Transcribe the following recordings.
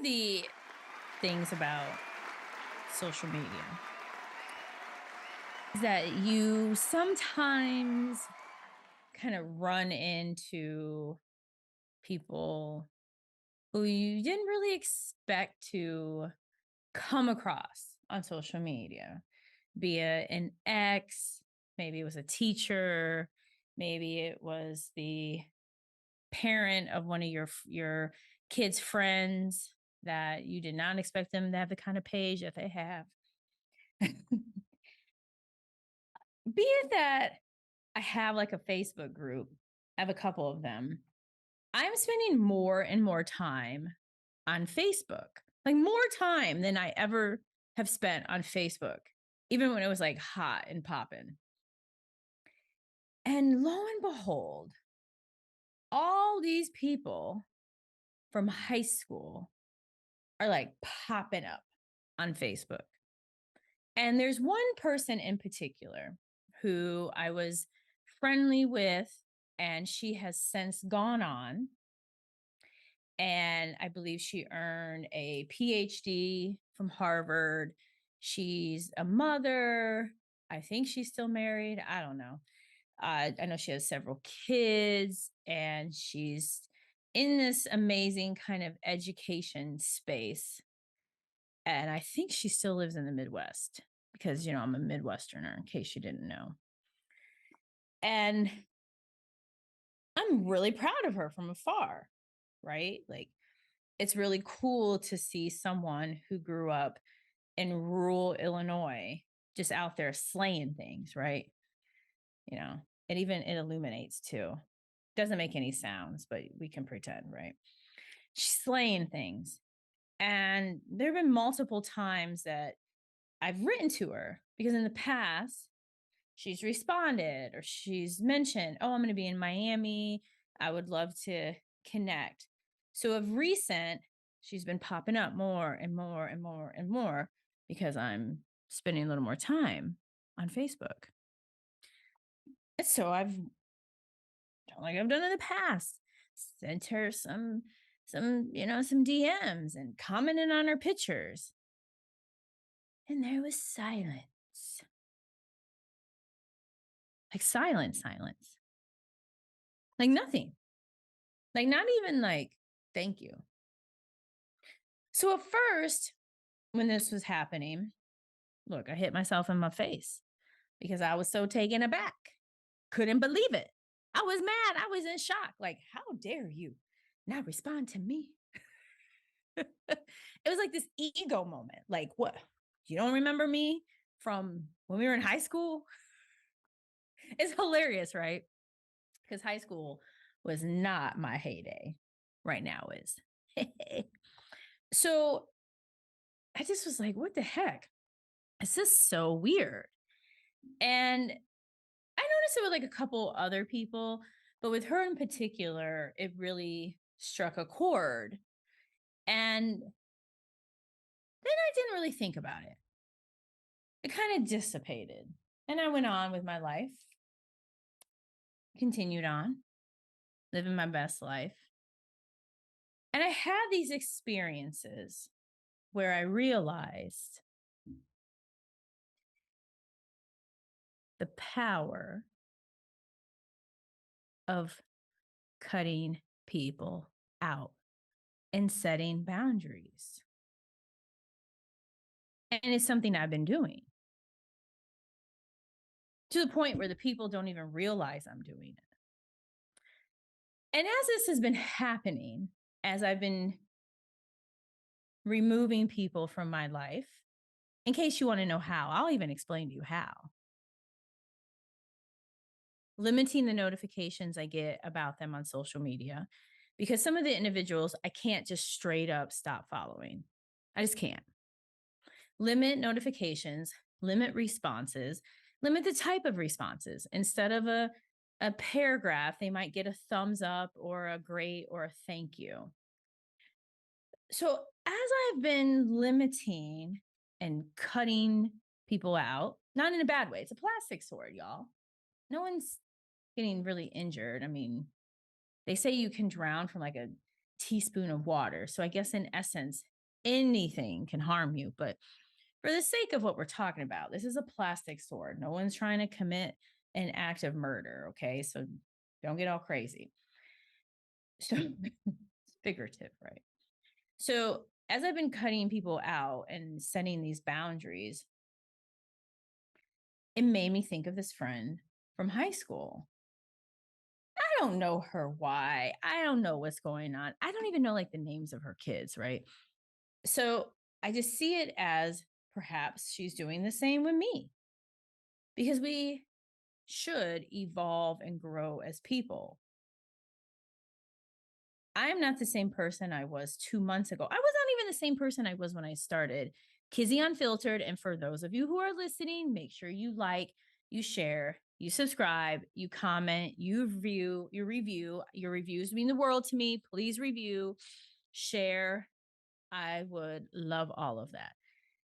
the things about social media is that you sometimes kind of run into people who you didn't really expect to come across on social media, be it an ex, maybe it was a teacher, maybe it was the parent of one of your kids' friends that you did not expect them to have the kind of page that they have. Be it that I have like a Facebook group, I have a couple of them. I'm spending more and more time on Facebook, like more time than I ever have spent on Facebook, even when it was like hot and popping. And lo and behold, all these people from high school are like popping up on Facebook. And there's one person in particular who I was friendly with, and she has since gone on. And I believe she earned a PhD from Harvard. She's a mother. I think she's still married. I don't know. I know she has several kids, and she's in this amazing kind of education space. And I think she still lives in the Midwest because, I'm a Midwesterner, in case you didn't know. And I'm really proud of her from afar, right? Like, it's really cool to see someone who grew up in rural Illinois just out there slaying things, right? You know, it illuminates too. Doesn't make any sounds, but we can pretend, right? She's slaying things. And there have been multiple times that I've written to her because in the past, she's responded or she's mentioned, oh, I'm going to be in Miami. I would love to connect. So of recent, she's been popping up more and more and more and more because I'm spending a little more time on Facebook. And so I've done like I've done in the past, sent her some DMs and commented on her pictures. And there was silence. Like silence. Like nothing. Like not even like thank you. So at first, when this was happening, look, I hit myself in my face because I was so taken aback. Couldn't believe it. I was mad. I was in shock. Like, how dare you not respond to me? It was like this ego moment. Like, what? You don't remember me from when we were in high school? It's hilarious, right? Because high school was not my heyday. Right now is. So I just was like, what the heck? This is so weird. And I noticed it with like a couple other people, but with her in particular, it really struck a chord. And then I didn't really think about it. It kind of dissipated. And I went on with my life, continued on, living my best life. And I had these experiences where I realized the power of cutting people out and setting boundaries. And it's something I've been doing to the point where the people don't even realize I'm doing it. And as this has been happening, as I've been removing people from my life, in case you want to know how, I'll even explain to you how. Limiting the notifications I get about them on social media, because some of the individuals I can't just straight up stop following. I just can't. Limit notifications, limit responses, limit the type of responses. Instead of a paragraph, they might get a thumbs up or a great or a thank you. So as I've been limiting and cutting people out, not in a bad way, it's a plastic sword, y'all. No one's getting really injured. I mean, they say you can drown from like a teaspoon of water. So I guess in essence, anything can harm you. But for the sake of what we're talking about, this is a plastic sword. No one's trying to commit an act of murder. Okay. So don't get all crazy. So it's figurative, right? So as I've been cutting people out and setting these boundaries, it made me think of this friend from high school. I don't know her why. I don't know what's going on. I don't even know like the names of her kids, right? So I just see it as perhaps she's doing the same with me because we should evolve and grow as people. I am not the same person I was 2 months ago. I was not even the same person I was when I started Kizzy-Unfiltered. And for those of you who are listening, make sure you like, you share, you subscribe, you comment, you review, you review. Your reviews mean the world to me. Please review, share. I would love all of that.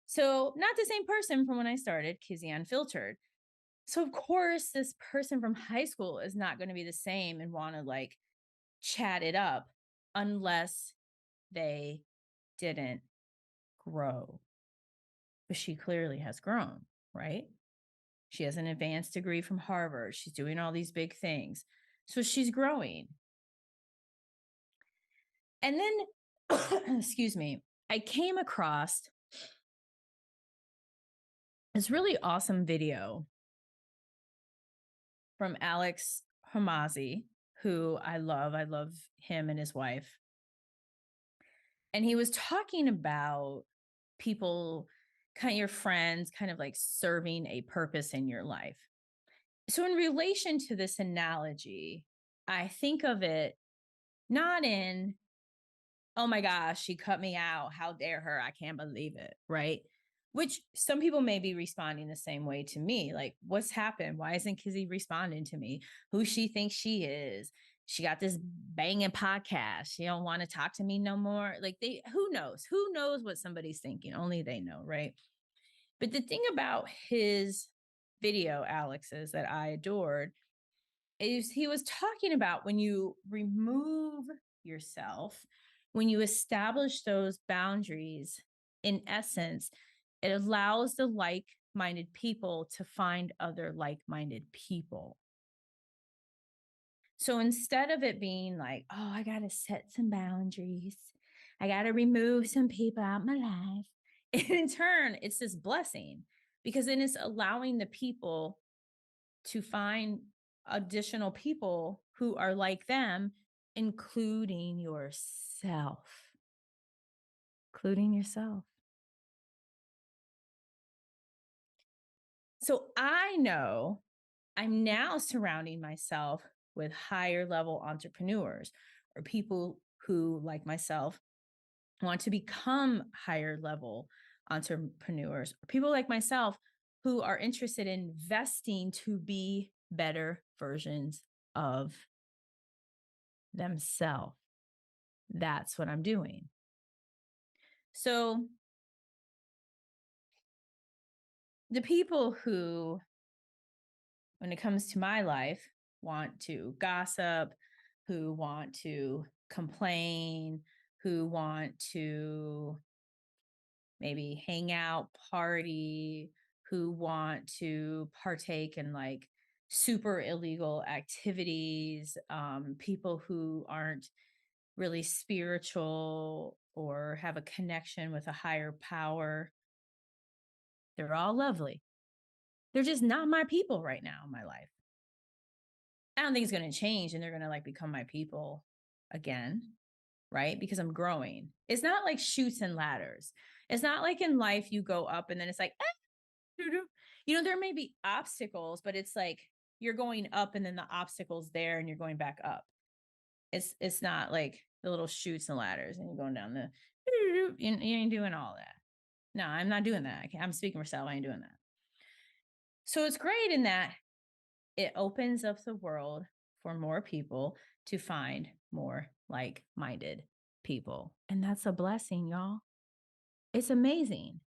So, not the same person from when I started Kizzy-Unfiltered. So, of course, this person from high school is not going to be the same and want to like chat it up unless they didn't grow. But she clearly has grown, right? She has an advanced degree from Harvard. She's doing all these big things. So she's growing. And then, excuse me, I came across this really awesome video from Alex Hamazi, who I love. I love him and his wife. And he was talking about people, kind of your friends, kind of like serving a purpose in your life. So, in relation to this analogy, I think of it not in, oh my gosh, she cut me out. How dare her? I can't believe it. Right. Which some people may be responding the same way to me. Like, what's happened? Why isn't Kizzy responding to me? Who she thinks she is? She got this banging podcast. She don't want to talk to me no more. Like who knows? Who knows what somebody's thinking? Only they know, right? But the thing about his video, Alex's, that I adored, is he was talking about when you remove yourself, when you establish those boundaries, in essence, it allows the like minded people to find other like minded people. So instead of it being like, oh, I got to set some boundaries, I got to remove some people out my life, in turn, it's this blessing because then it's allowing the people to find additional people who are like them, including yourself. Including yourself. So I know I'm now surrounding myself with higher level entrepreneurs or people who, like myself, want to become higher level entrepreneurs or people like myself who are interested in investing to be better versions of themselves. That's what I'm doing. So the people who, when it comes to my life, want to gossip, who want to complain, who want to maybe hang out, party, who want to partake in like super illegal activities, people who aren't really spiritual or have a connection with a higher power. They're all lovely. They're just not my people right now in my life. I don't think it's going to change and they're going to like become my people again, right? Because I'm growing. It's not like shoots and ladders. It's not like in life you go up and then it's like, you know, there may be obstacles, but it's like you're going up and then the obstacle's there and you're going back up. It's not like the little shoots and ladders and you're going down the, you ain't doing all that. No, I'm not doing that. I'm speaking for myself. I ain't doing that. So it's great in that it opens up the world for more people to find more like minded people. And that's a blessing, y'all. It's amazing.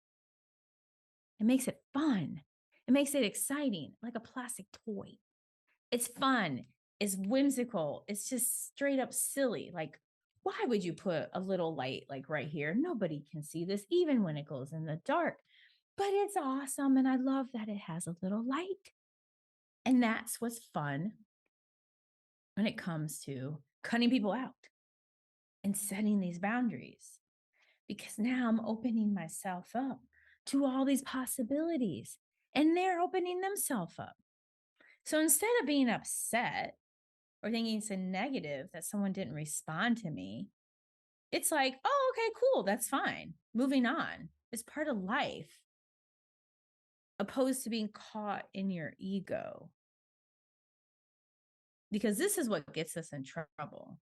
It makes it fun. It makes it exciting, like a plastic toy. It's fun. It's whimsical. It's just straight up silly. Like, Why would you put a little light like right here? Nobody can see this, even when it goes in the dark. But it's awesome. And I love that it has a little light. And that's what's fun when it comes to cutting people out and setting these boundaries, because now I'm opening myself up to all these possibilities and they're opening themselves up. So instead of being upset or thinking it's a negative that someone didn't respond to me, it's like, oh, okay, cool. That's fine. Moving on. It's part of life, opposed to being caught in your ego. Because this is what gets us in trouble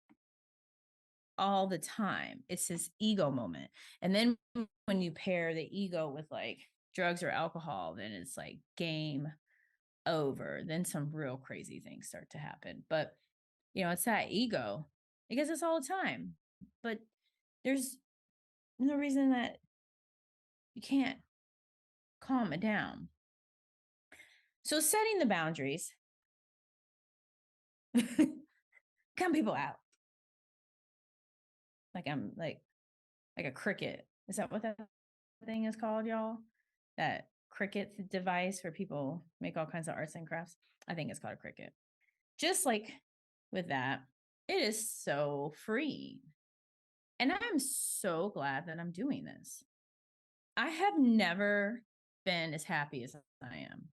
all the time. It's this ego moment. And then when you pair the ego with like drugs or alcohol, then it's like game over. Then some real crazy things start to happen. But, it's that ego. It gets us all the time. But there's no reason that you can't calm it down. So setting the boundaries, count people out. Like I'm like a cricket. Is that what that thing is called, y'all? That cricket device where people make all kinds of arts and crafts. I think it's called a cricket. Just like with that, it is so freeing. And I'm so glad that I'm doing this. I have never been as happy as I am.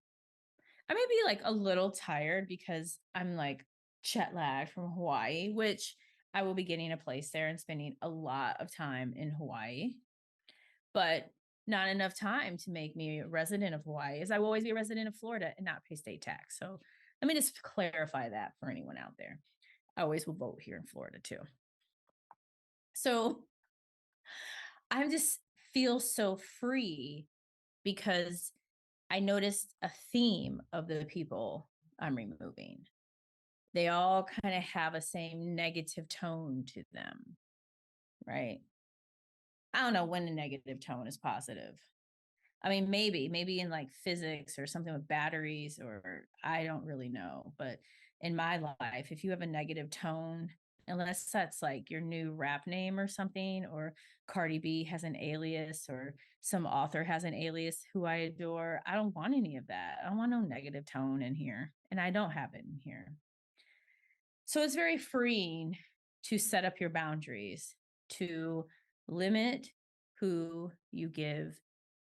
I may be like a little tired because I'm like jet lagged from Hawaii, which I will be getting a place there and spending a lot of time in Hawaii, but not enough time to make me a resident of Hawaii, as I will always be a resident of Florida and not pay state tax. So let me just clarify that for anyone out there. I always will vote here in Florida too. So I just feel so free because I noticed a theme of the people I'm removing. They all kind of have a same negative tone to them, right? I don't know when a negative tone is positive. I mean, maybe in like physics or something with batteries, or I don't really know. But in my life, if you have a negative tone, unless that's like your new rap name or something, or Cardi B has an alias, or some author has an alias who I adore, I don't want any of that. I don't want no negative tone in here. And I don't have it in here. So it's very freeing to set up your boundaries, to limit who you give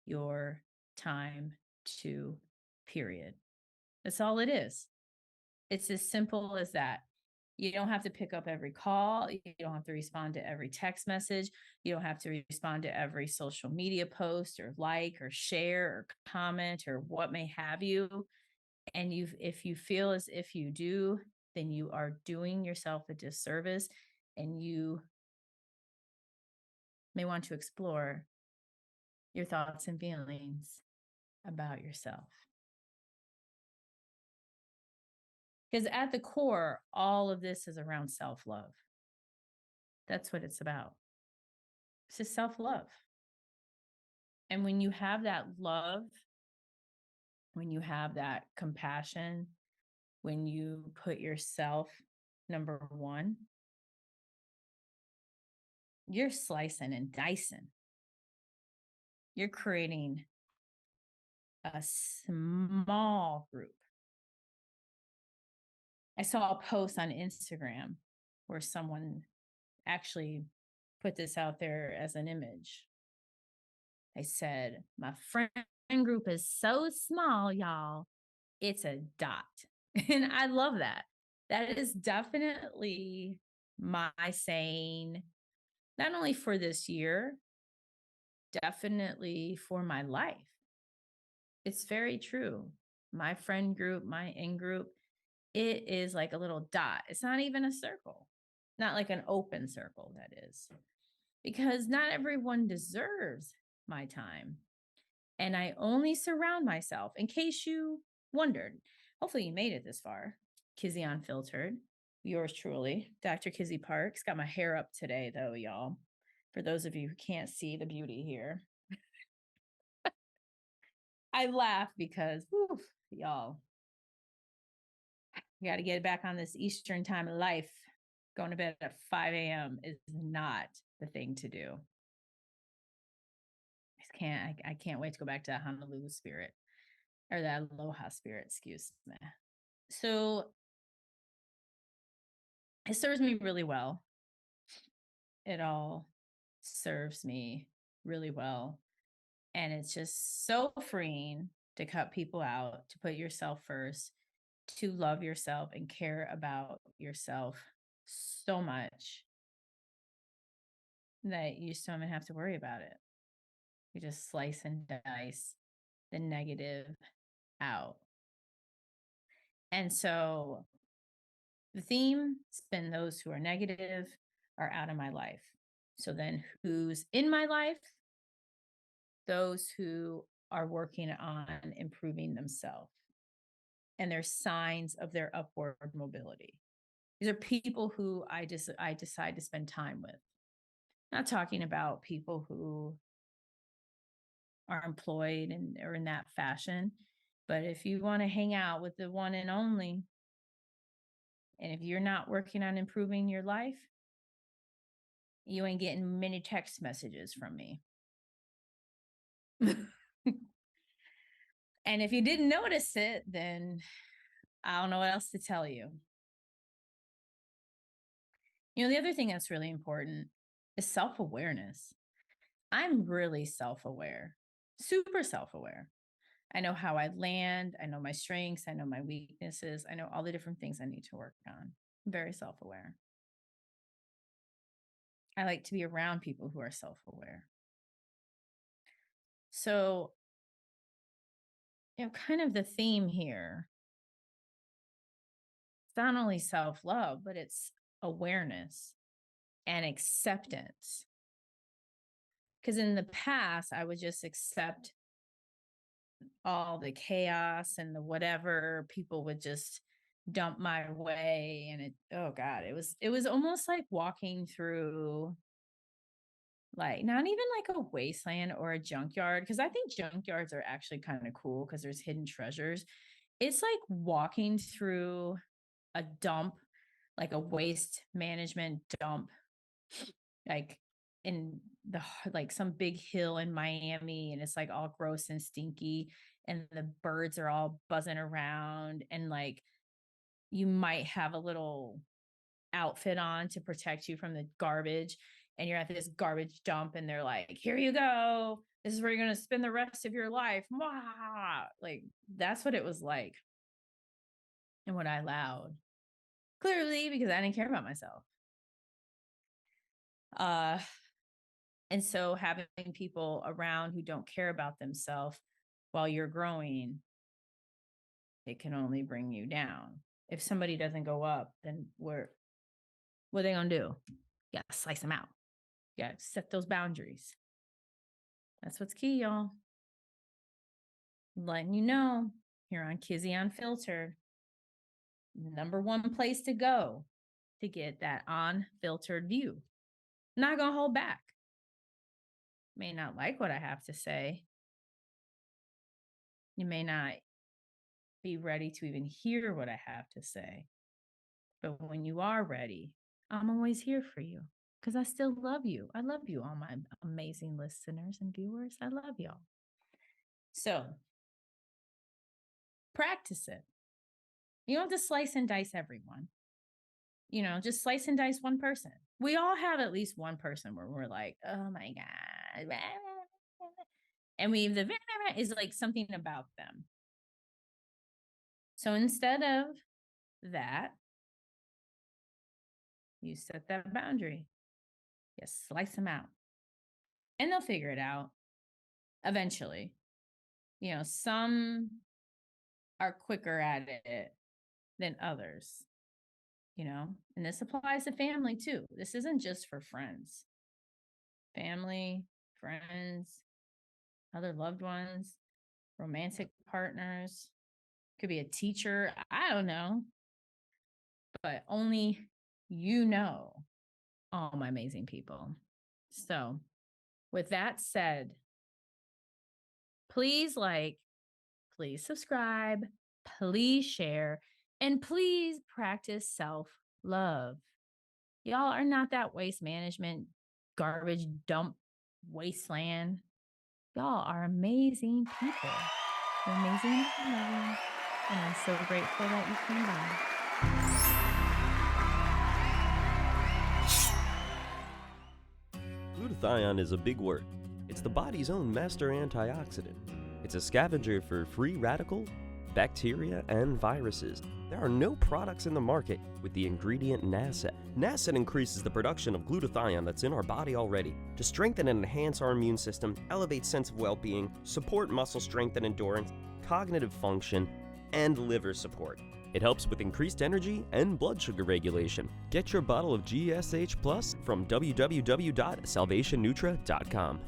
your time to, period. That's all it is. It's as simple as that. You don't have to pick up every call. You don't have to respond to every text message. You don't have to respond to every social media post or like or share or comment or what may have you. And if you feel as if you do, then you are doing yourself a disservice, and you may want to explore your thoughts and feelings about yourself. Because at the core, all of this is around self love. That's what it's about. It's just self love. And when you have that love, when you have that compassion, when you put yourself number one, you're slicing and dicing. You're creating a small group. I saw a post on Instagram where someone actually put this out there as an image. They said, my friend group is so small, y'all, it's a dot. And I love that. That is definitely my saying, not only for this year, definitely for my life. It's very true. My friend group, my in group, it is like a little dot. It's not even a circle, not like an open circle, that is, because not everyone deserves my time. And I only surround myself, in case you wondered, hopefully you made it this far, Kizzy-Unfiltered, yours truly, Dr. Kizzy Parks. Got my hair up today, though, y'all. For those of you who can't see the beauty here, I laugh because, whew, y'all, you got to get back on this Eastern time of life. Going to bed at 5 a.m. is not the thing to do. I can't wait to go back to that Honolulu spirit or that Aloha spirit, excuse me. So it serves me really well. It all serves me really well. And it's just so freeing to cut people out, to put yourself first, to love yourself and care about yourself so much that you just don't even have to worry about it. You just slice and dice the negative out. And so the theme has been those who are negative are out of my life. So then who's in my life? Those who are working on improving themselves and there's signs of their upward mobility. These are people who I decide to spend time with. Not talking about people who are employed and are in that fashion, but if you want to hang out with the one and only, and if you're not working on improving your life, you ain't getting many text messages from me. And if you didn't notice it, then I don't know what else to tell you. The other thing that's really important is self awareness. I'm really self aware, super self aware. I know how I land. I know my strengths. I know my weaknesses. I know all the different things I need to work on. I'm very self aware. I like to be around people who are self aware. So, kind of the theme here, it's not only self love, but it's awareness and acceptance. Because in the past, I would just accept all the chaos and the whatever people would just dump my way. And oh God, it was almost like walking through like not even like a wasteland or a junkyard. Cause I think junkyards are actually kind of cool because there's hidden treasures. It's like walking through a dump, like a waste management dump, like in the like some big hill in Miami, and it's like all gross and stinky, and the birds are all buzzing around, and like you might have a little outfit on to protect you from the garbage, and you're at this garbage dump, and they're like, "Here you go. This is where you're gonna spend the rest of your life." Mwah! Like that's what it was like, and what I allowed clearly because I didn't care about myself. Uh, And so having people around who don't care about themselves while you're growing, it can only bring you down. If somebody doesn't go up, then what are they gonna do? You gotta slice them out. You gotta set those boundaries. That's what's key, y'all. Letting you know here on Kizzy-Unfiltered, number one place to go to get that unfiltered view. Not gonna hold back. May not like what I have to say. You may not be ready to even hear what I have to say. But when you are ready, I'm always here for you because I still love you. I love you, all my amazing listeners and viewers. I love y'all. So practice it. You don't have to slice and dice everyone. Just slice and dice one person. We all have at least one person where we're like, oh my God. And the is like something about them. So instead of that, you set that boundary. You slice them out. And they'll figure it out eventually. Some are quicker at it than others, and this applies to family too. This isn't just for friends, family, friends, other loved ones, romantic partners, could be a teacher. I don't know, but only all my amazing people. So, with that said, please please subscribe, please share, and please practice self love. Y'all are not that waste management garbage dump wasteland. Y'all are amazing people. You're amazing enough to love you. And I'm so grateful that you came by. Glutathione is a big word. It's the body's own master antioxidant. It's a scavenger for free radical, bacteria, and viruses. There are no products in the market with the ingredient NASET. NASET increases the production of glutathione that's in our body already to strengthen and enhance our immune system, elevate sense of well-being, support muscle strength and endurance, cognitive function, and liver support. It helps with increased energy and blood sugar regulation. Get your bottle of GSH Plus from www.salvationnutra.com.